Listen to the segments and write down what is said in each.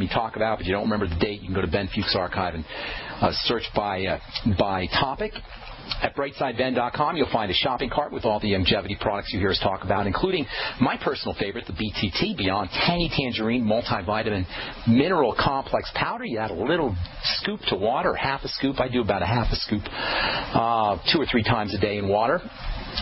me talk about, but you don't remember the date, you can go to Ben Fuchs Archive and search by topic. At brightsideben.com, you'll find a shopping cart with all the longevity products you hear us talk about, including my personal favorite, the BTT, Beyond Tangy Tangerine Multivitamin Mineral Complex Powder. You add a little scoop to water, half a scoop. I do about a half a scoop 2 or 3 times a day in water.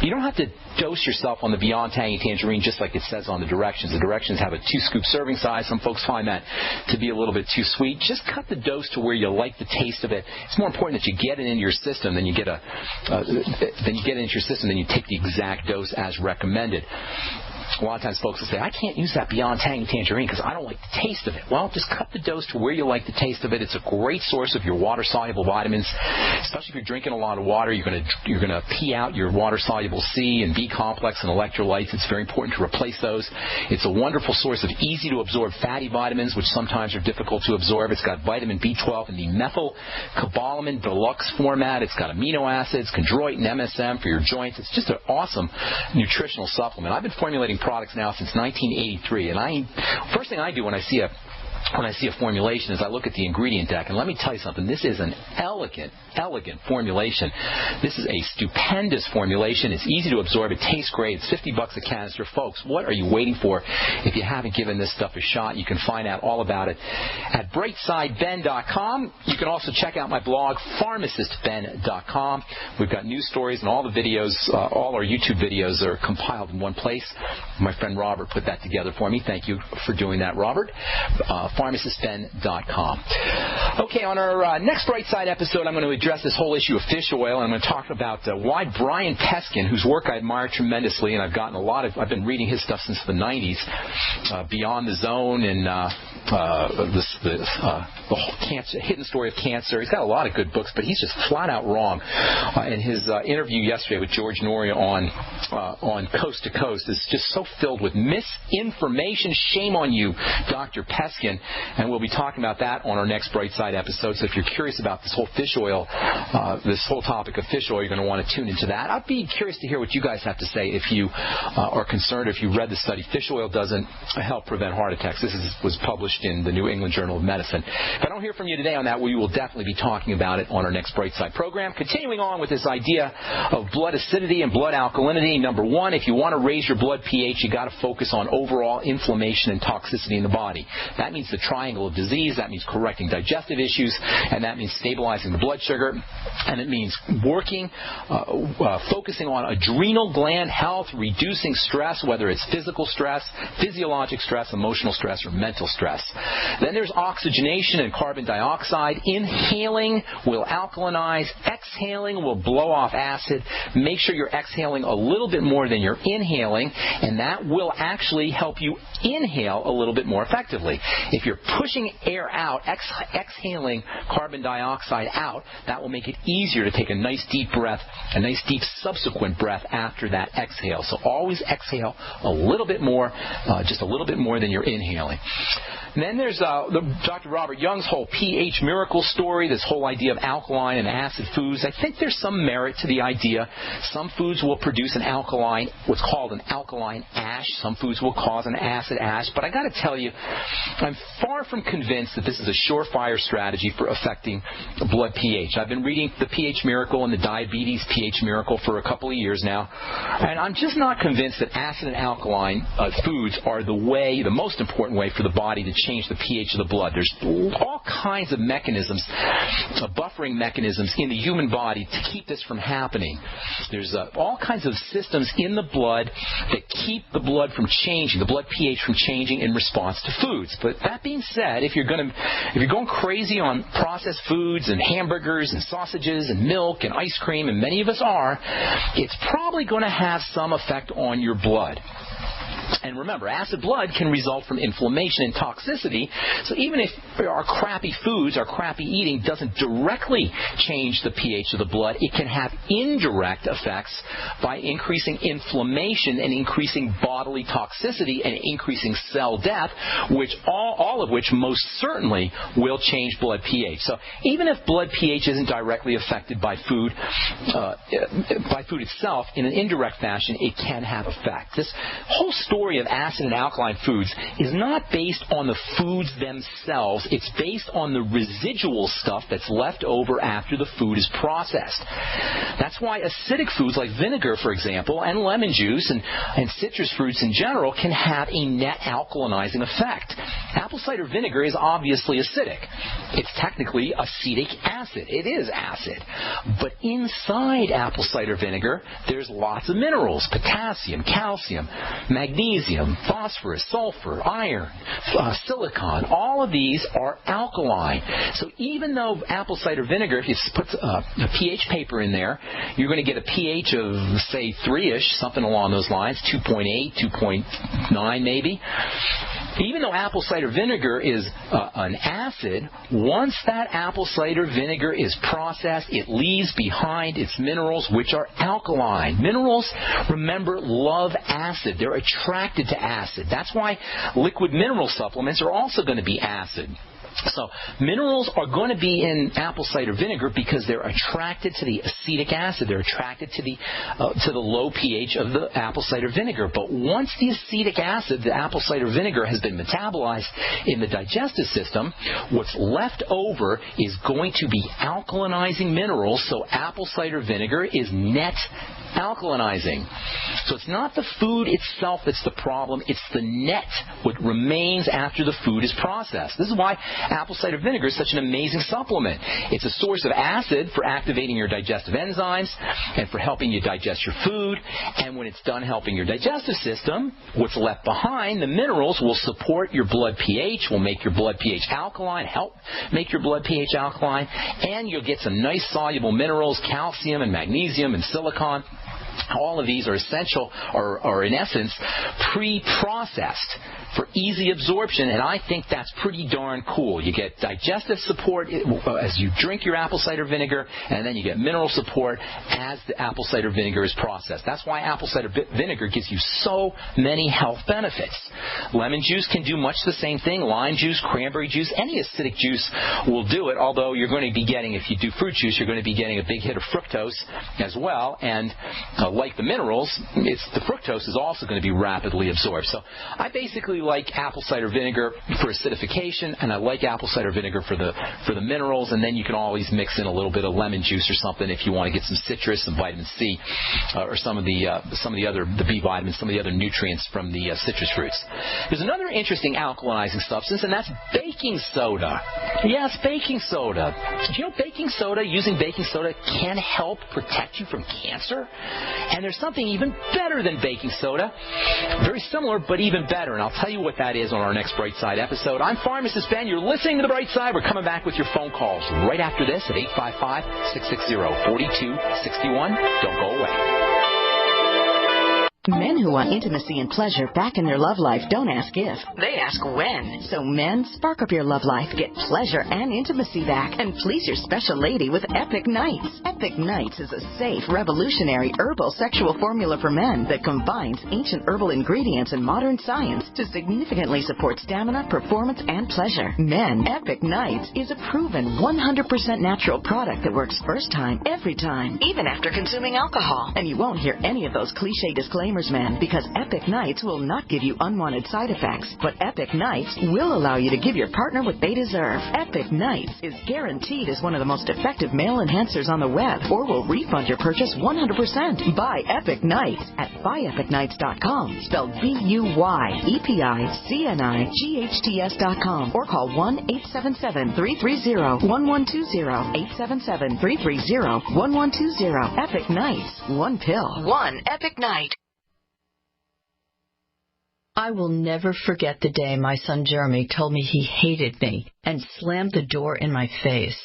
You don't have to dose yourself on the Beyond Tangy Tangerine just like it says on the directions. The directions have a 2-scoop serving size. Some folks find that to be a little bit too sweet. Just cut the dose to where you like the taste of it. It's more important that you get it into your system than you get into your system, then you take the exact dose as recommended. A lot of times folks will say, I can't use that Beyond Tangy Tangerine because I don't like the taste of it. Well, just cut the dose to where you like the taste of it. It's a great source of your water-soluble vitamins, especially if you're drinking a lot of water. You're going to pee out your water-soluble C and B complex and electrolytes. It's very important to replace those. It's a wonderful source of easy-to-absorb fatty vitamins, which sometimes are difficult to absorb. It's got vitamin B12 in the methylcobalamin deluxe format. It's got amino acids, chondroitin, MSM for your joints. It's just an awesome nutritional supplement. I've been formulating products now since 1983, and first thing I do when I see a formulation is I look at the ingredient deck, and let me tell you something. This is an elegant formulation. This is a stupendous formulation. It's easy to absorb. It tastes great. It's $50 a canister. Folks, what are you waiting for? If you haven't given this stuff a shot, you can find out all about it at brightsideben.com. You can also check out my blog, pharmacistben.com. We've got news stories and all the videos, all our YouTube videos are compiled in one place. My friend Robert put that together for me. Thank you for doing that, Robert. pharmacistben.com. Okay, on our next Brightside episode, I'm going to address this whole issue of fish oil, and I'm going to talk about why Brian Peskin, whose work I admire tremendously, and I've been reading his stuff since the 90s, Beyond the Zone and the whole cancer, hidden story of cancer. He's got a lot of good books, but he's just flat out wrong. In his interview yesterday with George Noria on Coast to Coast is just so filled with misinformation. Shame on you, Dr. Peskin. And we'll be talking about that on our next Brightside episode. So if you're curious about this whole fish oil, this whole topic of fish oil, you're going to want to tune into that. I'd be curious to hear what you guys have to say if you are concerned, if you read the study. Fish oil doesn't help prevent heart attacks. This was published in the New England Journal of Medicine. If I don't hear from you today on that, we will definitely be talking about it on our next Brightside program. Continuing on with this idea of blood acidity and blood alkalinity. Number one, if you want to raise your blood pH, you got to focus on overall inflammation and toxicity in the body. That means the triangle of disease. That means correcting digestive issues, and that means stabilizing the blood sugar, and it means focusing on adrenal gland health, reducing stress, whether it's physical stress, physiologic stress, emotional stress, or mental stress. Then there's oxygenation and carbon dioxide. Inhaling will alkalinize. Exhaling will blow off acid. Make sure you're exhaling a little bit more than you're inhaling, and that will actually help you inhale a little bit more effectively. If you're pushing air out, exhaling carbon dioxide out, that will make it easier to take a nice deep breath, a nice deep subsequent breath after that exhale. So always exhale a little bit more, just a little bit more than you're inhaling. And then there's Dr. Robert Young's whole pH miracle story, this whole idea of alkaline and acid foods. I think there's some merit to the idea. Some foods will produce an alkaline, what's called an alkaline ash. Some foods will cause an acid ash. But I got to tell you, I'm far from convinced that this is a surefire strategy for affecting blood pH. I've been reading the pH miracle and the diabetes pH miracle for a couple of years now, and I'm just not convinced that acid and alkaline foods are the most important way for the body to change the pH of the blood. There's all kinds of mechanisms, buffering mechanisms in the human body to keep this from happening. There's all kinds of systems in the blood that keep the blood from changing, the blood pH from changing in response to foods. But that being said, if you're going crazy on processed foods and hamburgers and sausages and milk and ice cream, and many of us are, it's probably going to have some effect on your blood. And remember, acid blood can result from inflammation and toxicity. So even if our crappy foods, our crappy eating doesn't directly change the pH of the blood, it can have indirect effects by increasing inflammation and increasing bodily toxicity and increasing cell death, which all of which most certainly will change blood pH. So even if blood pH isn't directly affected by food itself, in an indirect fashion, it can have effect. This whole story story of acid and alkaline foods is not based on the foods themselves. It's based on the residual stuff that's left over after the food is processed. That's why acidic foods like vinegar, for example, and lemon juice and citrus fruits in general can have a net alkalinizing effect. Apple cider vinegar is obviously acidic. It's technically acetic acid. It is acid. But inside apple cider vinegar, there's lots of minerals: potassium, calcium, magnesium, phosphorus, sulfur, iron, silicon. All of these are alkaline. So even though apple cider vinegar, if you put a pH paper in there, you're going to get a pH of, say, 3-ish, something along those lines, 2.8, 2.9 maybe. Even though apple cider vinegar is an acid, once that apple cider vinegar is processed, it leaves behind its minerals, which are alkaline. Minerals, remember, love acid. They're attracted to acid. That's why liquid mineral supplements are also going to be acid. So minerals are going to be in apple cider vinegar because they're attracted to the acetic acid. They're attracted to the low pH of the apple cider vinegar. But once the acetic acid, the apple cider vinegar, has been metabolized in the digestive system, what's left over is going to be alkalinizing minerals. So apple cider vinegar is net alkalinizing. So it's not the food itself that's the problem. It's the net, what remains after the food is processed. This is why apple cider vinegar is such an amazing supplement. It's a source of acid for activating your digestive enzymes and for helping you digest your food. And when it's done helping your digestive system, what's left behind, the minerals, will support your blood pH, will make your blood pH alkaline, help make your blood pH alkaline, and you'll get some nice soluble minerals, calcium and magnesium and silicon. All of these are essential, or in essence, pre-processed for easy absorption, and I think that's pretty darn cool. You get digestive support as you drink your apple cider vinegar, and then you get mineral support as the apple cider vinegar is processed. That's why apple cider vinegar gives you so many health benefits. Lemon juice can do much the same thing. Lime juice, cranberry juice, any acidic juice will do it, although you're going to be getting, if you do fruit juice, you're going to be getting a big hit of fructose as well, and like the minerals, the fructose is also going to be rapidly absorbed. So I basically like apple cider vinegar for acidification, and I like apple cider vinegar for the minerals, and then you can always mix in a little bit of lemon juice or something if you want to get some citrus, some vitamin C, or some of the other B vitamins, some of the other nutrients from the citrus fruits. There's another interesting alkalizing substance, and that's baking soda. Yes, baking soda. Did you know using baking soda can help protect you from cancer? And there's something even better than baking soda. Very similar, but even better. And I'll tell you what that is on our next Brightside episode. I'm Pharmacist Ben. You're listening to The Brightside. We're coming back with your phone calls right after this at 855-660-4261. Don't go away. Men who want intimacy and pleasure back in their love life don't ask if, they ask when. So men, spark up your love life, get pleasure and intimacy back, and please your special lady with Epic Nights. Epic Nights is a safe, revolutionary herbal sexual formula for men that combines ancient herbal ingredients and modern science to significantly support stamina, performance, and pleasure. Men, Epic Nights is a proven 100% natural product that works first time, every time, even after consuming alcohol. And you won't hear any of those cliche disclaimers, men, because Epic Nights will not give you unwanted side effects, but Epic Nights will allow you to give your partner what they deserve. Epic Nights is guaranteed as one of the most effective male enhancers on the web, or will refund your purchase 100%. Buy Epic Nights at buyepicnights.com, spelled BUYEPICNIGHTS.com, or call 1-877-330-1120, 877-330-1120. Epic Nights, one pill, one Epic Night. I will never forget the day my son Jeremy told me he hated me and slammed the door in my face.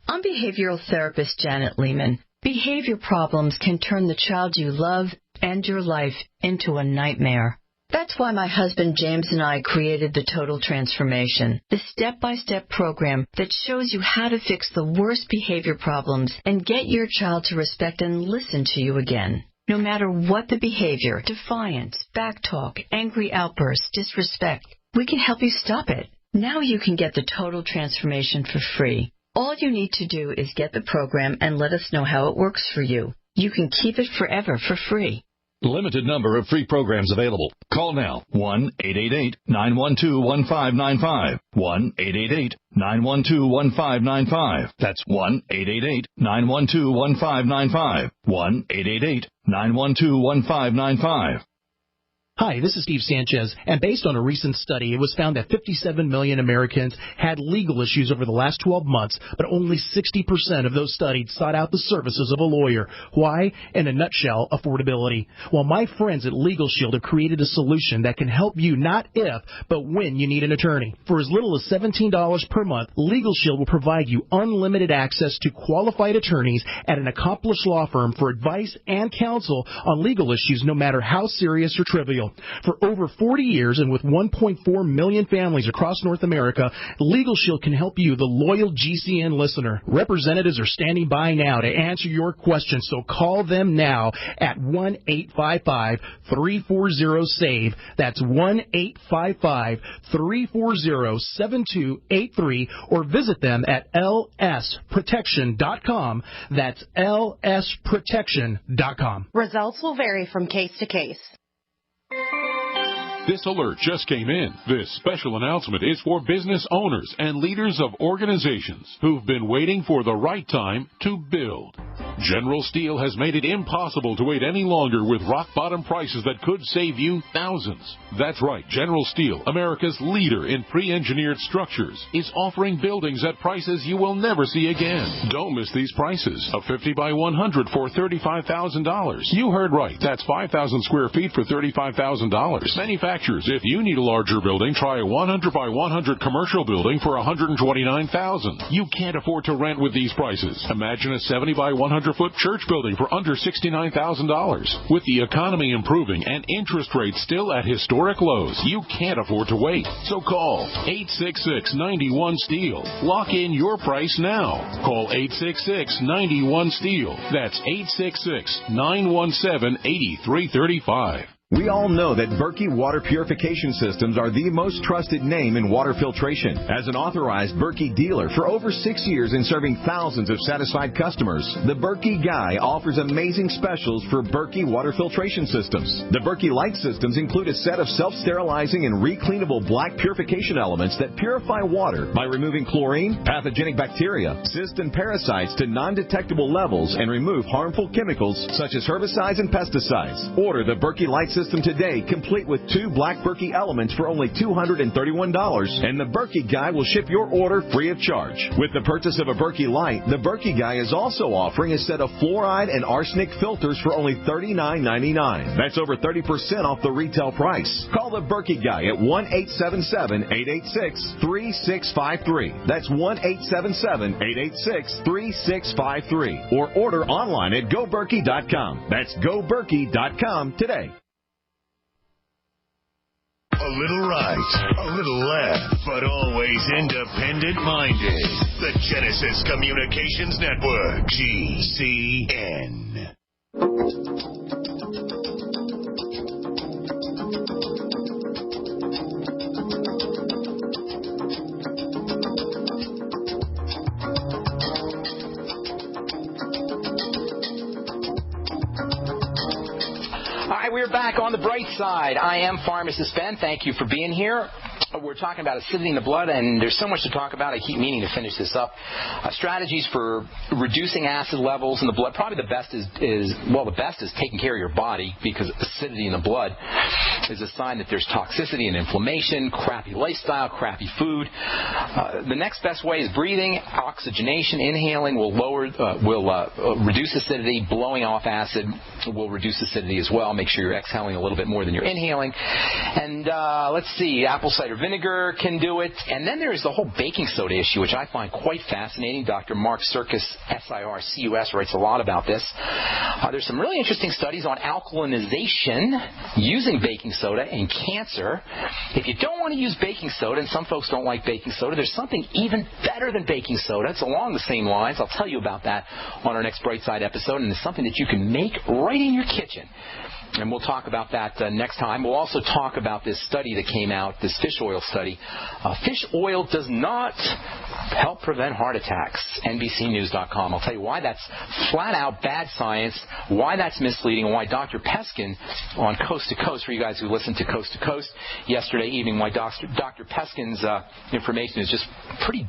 I'm behavioral therapist Janet Lehman. Behavior problems can turn the child you love and your life into a nightmare. That's why my husband James and I created the Total Transformation, the step-by-step program that shows you how to fix the worst behavior problems and get your child to respect and listen to you again. No matter what the behavior, defiance, backtalk, angry outbursts, disrespect, we can help you stop it. Now you can get the Total Transformation for free. All you need to do is get the program and let us know how it works for you. You can keep it forever for free. Limited number of free programs available. Call now. 1-888-912-1595. 1-888-912-1595. That's 1-888-912-1595. 1-888-912-1595. Hi, this is Steve Sanchez, and based on a recent study, it was found that 57 million Americans had legal issues over the last 12 months, but only 60% of those studied sought out the services of a lawyer. Why? In a nutshell, affordability. Well, my friends at Legal Shield have created a solution that can help you not if, but when you need an attorney. For as little as $17 per month, Legal Shield will provide you unlimited access to qualified attorneys at an accomplished law firm for advice and counsel on legal issues, no matter how serious or trivial. For over 40 years and with 1.4 million families across North America, Legal Shield can help you, the loyal GCN listener. Representatives are standing by now to answer your questions, so call them now at 1-855-340-SAVE. That's 1-855-340-7283, or visit them at lsprotection.com. That's lsprotection.com. Results will vary from case to case. This alert just came in. This special announcement is for business owners and leaders of organizations who've been waiting for the right time to build. General Steel has made it impossible to wait any longer with rock-bottom prices that could save you thousands. That's right, General Steel, America's leader in pre-engineered structures, is offering buildings at prices you will never see again. Don't miss these prices. A 50 by 100 for $35,000. You heard right. That's 5,000 square feet for $35,000. Manufacturers, if you need a larger building, try a 100 by 100 commercial building for $129,000. You can't afford to rent with these prices. Imagine a 70 by 100-foot church building for under $69,000. With the economy improving and interest rates still at historic lows, you can't afford to wait. So call 866-91-STEEL. Lock in your price now. Call 866-91-STEEL. That's 866-917-8335. We all know that Berkey Water Purification Systems are the most trusted name in water filtration. As an authorized Berkey dealer for over 6 years and serving thousands of satisfied customers, the Berkey Guy offers amazing specials for Berkey Water Filtration Systems. The Berkey Light Systems include a set of self-sterilizing and recleanable black purification elements that purify water by removing chlorine, pathogenic bacteria, cysts, and parasites to non-detectable levels and remove harmful chemicals such as herbicides and pesticides. Order the Berkey Light System today, complete with 2 black Berkey elements for only $231, and the Berkey Guy will ship your order free of charge. With the purchase of a Berkey Light, the Berkey Guy is also offering a set of fluoride and arsenic filters for only $39.99. That's over 30% off the retail price. Call the Berkey Guy at 1-877-886-3653. That's 1-877-886-3653. Or order online at GoBerkey.com. That's GoBerkey.com today. A little right, a little left, but always independent-minded. The Genesis Communications Network, GCN. We're back on the bright side. I am Pharmacist Ben. Thank you for being here. We're talking about acidity in the blood, and there's so much to talk about. I keep meaning to finish this up. Strategies for reducing acid levels in the blood. Probably the best is taking care of your body, because acidity in the blood is a sign that there's toxicity and inflammation, crappy lifestyle, crappy food. The next best way is breathing. Oxygenation, inhaling will reduce acidity. Blowing off acid will reduce acidity as well. Make sure you're exhaling a little bit more than you're inhaling. And let's see, apple cider vinegar can do it. And then there's the whole baking soda issue, which I find quite fascinating. Dr. Mark Sircus, SIRCUS, writes a lot about this. There's some really interesting studies on alkalinization using baking soda in cancer. If you don't want to use baking soda, and some folks don't like baking soda, there's something even better than baking soda. It's along the same lines. I'll tell you about that on our next Brightside episode, and it's something that you can make right in your kitchen. And we'll talk about that next time. We'll also talk about this study that came out, this fish oil study. Fish oil does not help prevent heart attacks. NBCnews.com. I'll tell you why that's flat-out bad science, why that's misleading, and why Dr. Peskin on Coast to Coast, for you guys who listened to Coast yesterday evening, why Dr. Peskin's information is just pretty